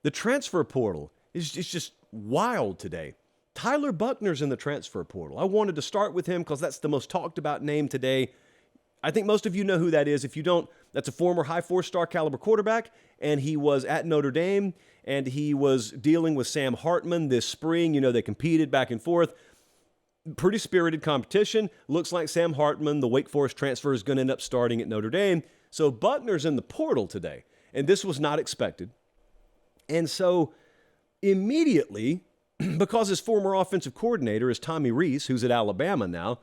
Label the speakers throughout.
Speaker 1: The transfer portal is just wild today. Tyler Buckner's in the transfer portal. I wanted to start with him because that's the most talked about name today. I think most of you know who that is. If you don't, that's a former high four-star caliber quarterback, and he was at Notre Dame, and he was dealing with Sam Hartman this spring. You know, they competed back and forth. Pretty spirited competition. Looks like Sam Hartman, the Wake Forest transfer, is going to end up starting at Notre Dame. So Butner's in the portal today, and this was not expected. And so immediately, because his former offensive coordinator is Tommy Rees, who's at Alabama now,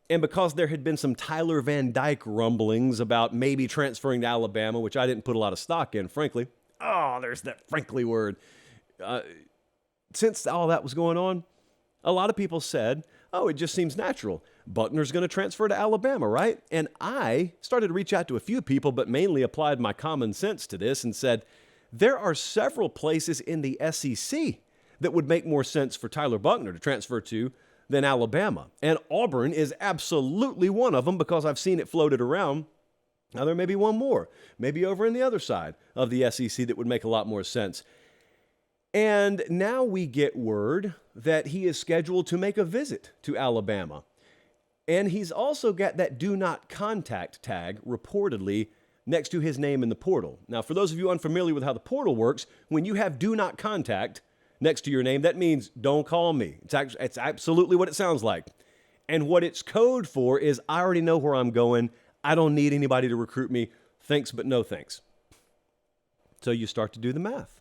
Speaker 1: and because there had been some Tyler Van Dyke rumblings about maybe transferring to Alabama, which I didn't put a lot of stock in, frankly. Oh, there's that frankly word. Since all that was going on, a lot of people said, oh, it just seems natural. Butner's going to transfer to Alabama, right? And I started to reach out to a few people, but mainly applied my common sense to this and said, there are several places in the SEC that would make more sense for Tyler Buckner to transfer to than Alabama. And Auburn is absolutely one of them because I've seen it floated around. Now, there may be one more, maybe over in the other side of the SEC that would make a lot more sense. And now we get word that he is scheduled to make a visit to Alabama. And he's also got that do not contact tag reportedly next to his name in the portal. Now, for those of you unfamiliar with how the portal works, when you have do not contact next to your name, that means don't call me. It's absolutely what it sounds like. And what it's code for is I already know where I'm going. I don't need anybody to recruit me. Thanks, but no thanks. So you start to do the math.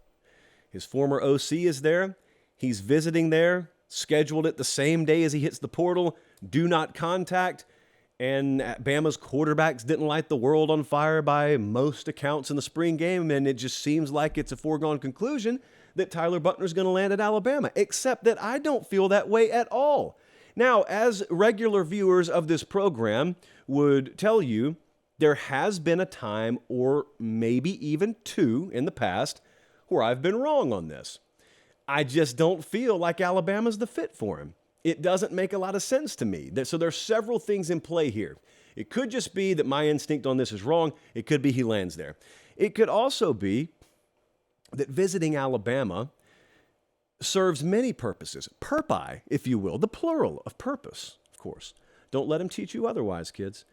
Speaker 1: His former OC is there. He's visiting there, scheduled it the same day as he hits the portal. Do not contact. And Bama's quarterbacks didn't light the world on fire by most accounts in the spring game. And it just seems like it's a foregone conclusion that Tyler Buckner's going to land at Alabama, except that I don't feel that way at all. Now, as regular viewers of this program would tell you, there has been a time, or maybe even two in the past, where I've been wrong on this. I just don't feel like Alabama's the fit for him. It doesn't make a lot of sense to me. So there's several things in play here. It could just be that my instinct on this is wrong. It could be he lands there. It could also be that visiting Alabama serves many purposes. Purpi, if you will, the plural of purpose, of course. Don't let him teach you otherwise, kids.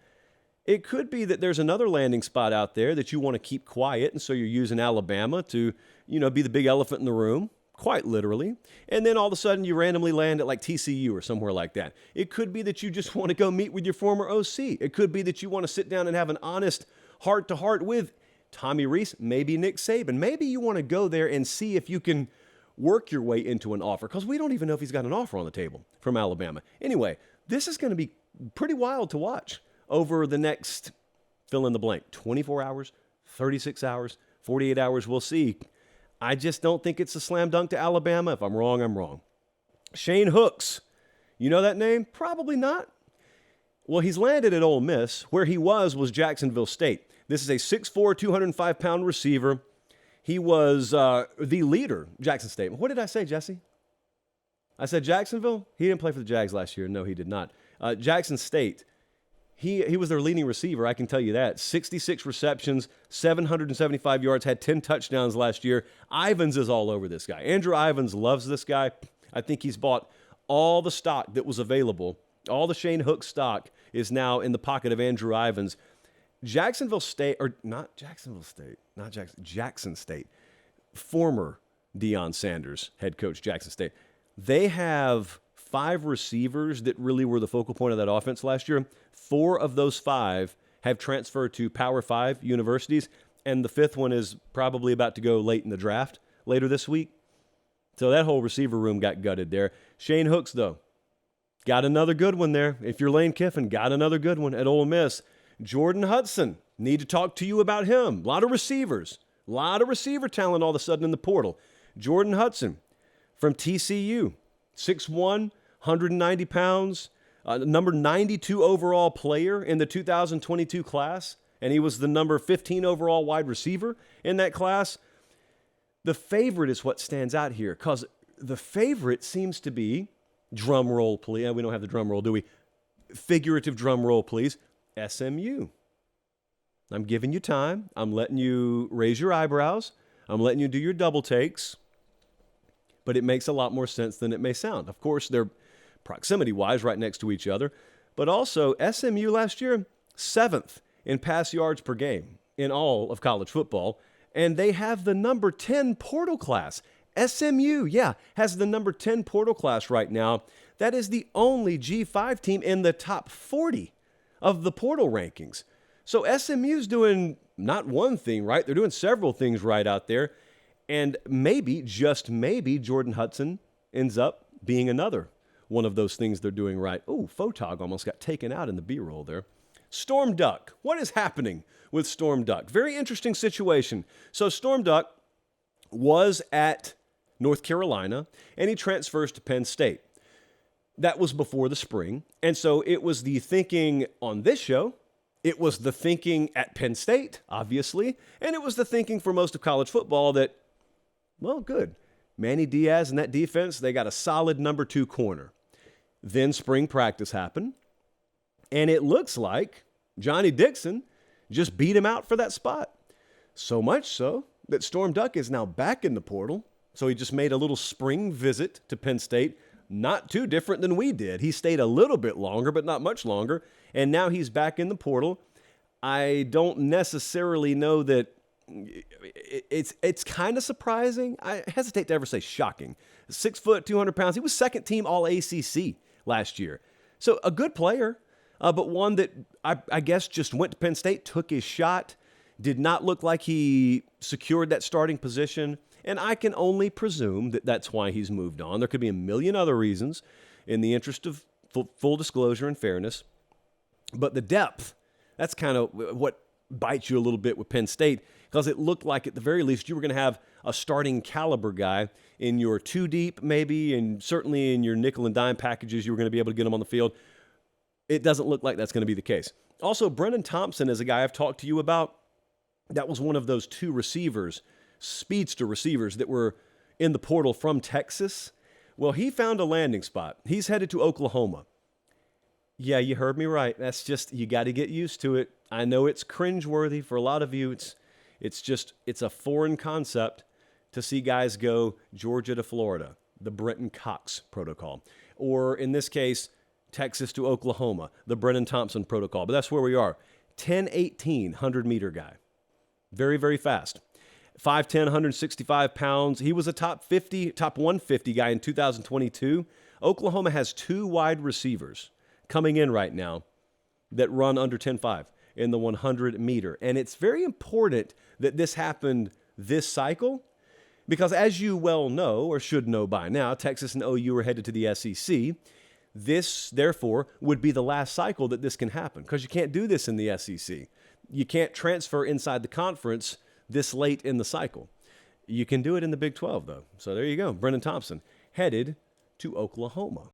Speaker 1: It could be that there's another landing spot out there that you want to keep quiet, and so you're using Alabama to, be the big elephant in the room, quite literally. And then all of a sudden you randomly land at like TCU or somewhere like that. It could be that you just want to go meet with your former OC. It could be that you want to sit down and have an honest heart-to-heart with Tommy Rees, maybe Nick Saban. Maybe you want to go there and see if you can work your way into an offer, because we don't even know if he's got an offer on the table from Alabama. Anyway, this is going to be pretty wild to watch over the next fill in the blank, 24 hours, 36 hours, 48 hours, we'll see. I just don't think it's a slam dunk to Alabama. If I'm wrong, I'm wrong. Shane Hooks, you know that name? Probably not. Well, he's landed at Ole Miss. Where he was Jacksonville State. This is a 6'4", 205-pound receiver. He was the leader, Jackson State. What did I say, Jesse? I said Jacksonville? He didn't play for the Jags last year. No, he did not. Jackson State. He was their leading receiver, I can tell you that. 66 receptions, 775 yards, had 10 touchdowns last year. Ivans is all over this guy. Andrew Ivans loves this guy. I think he's bought all the stock that was available. All the Shane Hook stock is now in the pocket of Andrew Ivans. Jackson State, former Deion Sanders head coach, Jackson State. They have 5 receivers that really were the focal point of that offense last year. 4 of those 5 have transferred to Power 5 universities, and the 5th one is probably about to go late in the draft later this week. So that whole receiver room got gutted there. Shane Hooks, though, got another good one there. If you're Lane Kiffin, got another good one at Ole Miss. Jordan Hudson, need to talk to you about him. A lot of receivers. A lot of receiver talent all of a sudden in the portal. Jordan Hudson from TCU, 6'1", 190 pounds, number 92 overall player in the 2022 class, and he was the number 15 overall wide receiver in that class. The favorite is what stands out here, because the favorite seems to be, drum roll please, we don't have the drum roll, do we? Figurative drum roll please, SMU. I'm giving you time. I'm letting you raise your eyebrows. I'm letting you do your double takes, but it makes a lot more sense than it may sound. Of course, they're proximity-wise right next to each other, but also SMU last year, 7th in pass yards per game in all of college football, and they have the number 10 portal class. SMU, has the number 10 portal class right now. That is the only G5 team in the top 40 of the portal rankings. So SMU's doing not one thing right, they're doing several things right out there. And maybe, just maybe, Jordan Hudson ends up being another one of those things they're doing right. Oh, Photog almost got taken out in the B-roll there. Storm Duck. What is happening with Storm Duck? Very interesting situation. So Storm Duck was at North Carolina, and he transfers to Penn State. That was before the spring. And so it was the thinking on this show, it was the thinking at Penn State, obviously, and it was the thinking for most of college football that, well, good. Manny Diaz and that defense, they got a solid number 2 corner. Then spring practice happened, and it looks like Johnny Dixon just beat him out for that spot. So much so that Storm Duck is now back in the portal. So he just made a little spring visit to Penn State, not too different than we did. He stayed a little bit longer, but not much longer, and now he's back in the portal. I don't necessarily know that it's kind of surprising. I hesitate to ever say shocking. 6 foot, 200 pounds. He was second team all ACC last year. So a good player, but one that I guess just went to Penn State, took his shot, did not look like he secured that starting position. And I can only presume that that's why he's moved on. There could be a million other reasons in the interest of full disclosure and fairness. But the depth, that's kind of what bites you a little bit with Penn State, because it looked like at the very least you were going to have a starting caliber guy in your 2 deep maybe, and certainly in your nickel and dime packages you were going to be able to get him on the field. It doesn't look like that's going to be the case. Also, Brennan Thompson is a guy I've talked to you about. That was one of those 2 receivers, speedster receivers that were in the portal from Texas. Well, he found a landing spot. He's headed to Oklahoma. Yeah, you heard me right. That's just, you got to get used to it. I know it's cringeworthy for a lot of you. It's a foreign concept to see guys go Georgia to Florida, the Brenton Cox protocol. Or in this case, Texas to Oklahoma, the Brennan Thompson protocol. But that's where we are. 10-18, 100-meter guy. Very, very fast. 5'10", 165 pounds. He was a top 150 guy in 2022. Oklahoma has 2 wide receivers coming in right now that run under 10.5 in the 100-meter. And it's very important that this happened this cycle because, as you well know, or should know by now, Texas and OU are headed to the SEC. This, therefore, would be the last cycle that this can happen because you can't do this in the SEC. You can't transfer inside the conference this late in the cycle. You can do it in the Big 12, though. So there you go. Brennan Thompson headed to Oklahoma.